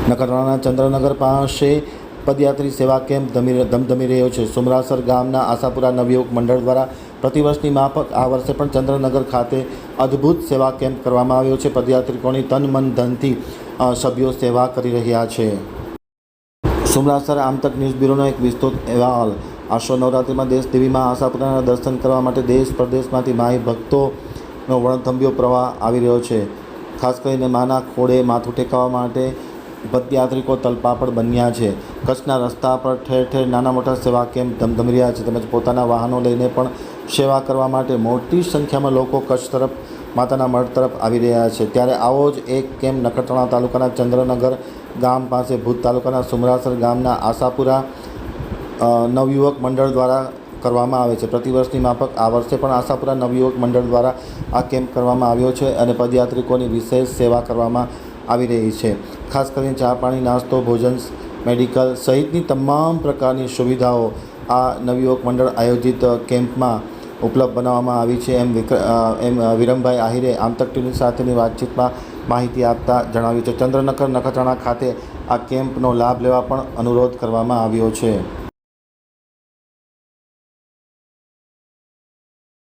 નખત્રાણાના ચંદ્રનગર પાસે પદયાત્રી સેવા કેમ્પ ધમધમી રહ્યો છે. સુમરાસર ગામના આશાપુરા નવયુવક મંડળ દ્વારા પ્રતિવર્ષની માફક આ વર્ષે પણ ચંદ્રનગર ખાતે અદ્ભુત સેવા કેમ્પ કરવામાં આવ્યો છે. પદયાત્રિકોની તન મન ધનથી સભ્યો સેવા કરી રહ્યા છે. સુમરાસર આમતક ન્યૂઝ બ્યુરોનો એક વિસ્તૃત અહેવાલ. આસો નવરાત્રિમાં દેશદેવીમાં આશાપુરાના દર્શન કરવા માટે દેશ પ્રદેશમાંથી માઈ ભક્તોનો વણથંભ્યો પ્રવાહ આવી રહ્યો છે. ખાસ કરીને માના ખોળે માથું ટેકવવા માટે પદયાત્રિકો તલપાપડ બન્યા છે. કચ્છના રસ્તા પર ઠેર ઠેર નાના મોટા સેવા કેમ્પ ધમધમી રહ્યા છે. તેમજ પોતાના વાહનો લઈને પણ સેવા કરવા માટે મોટી સંખ્યામાં લોકો કચ્છ તરફ માતાના મઢ તરફ આવી રહ્યા છે. ત્યારે આવો જ એક કેમ્પ નખત્રાણા તાલુકાના ચંદ્રનગર ગામ પાસે ભુજ તાલુકાના સુમરાસર ગામના આશાપુરા નવયુવક મંડળ દ્વારા કરવામાં આવે છે. પ્રતિવર્ષની માફક આ વર્ષે પણ આશાપુરા નવયુવક મંડળ દ્વારા આ કેમ્પ કરવામાં આવ્યો છે અને પદયાત્રિકોની વિશેષ સેવા કરવામાં આવી રહી છે. ખાસ કરીને ચા પાણી, નાસ્તો, ભોજન, મેડિકલ સહિતની તમામ પ્રકારની સુવિધાઓ આ નવયુવક મંડળ આયોજિત કેમ્પમાં ઉપલબ્ધ બનાવવામાં આવી છે. એમ વિરમભાઈ આહિરે આમતક ટીવી સાથેની વાતચીતમાં માહિતી આપતા જણાવ્યું છે. ચંદ્રનગર નખત્રાણા ખાતે આ કેમ્પનો લાભ લેવા પણ અનુરોધ કરવામાં આવ્યો છે.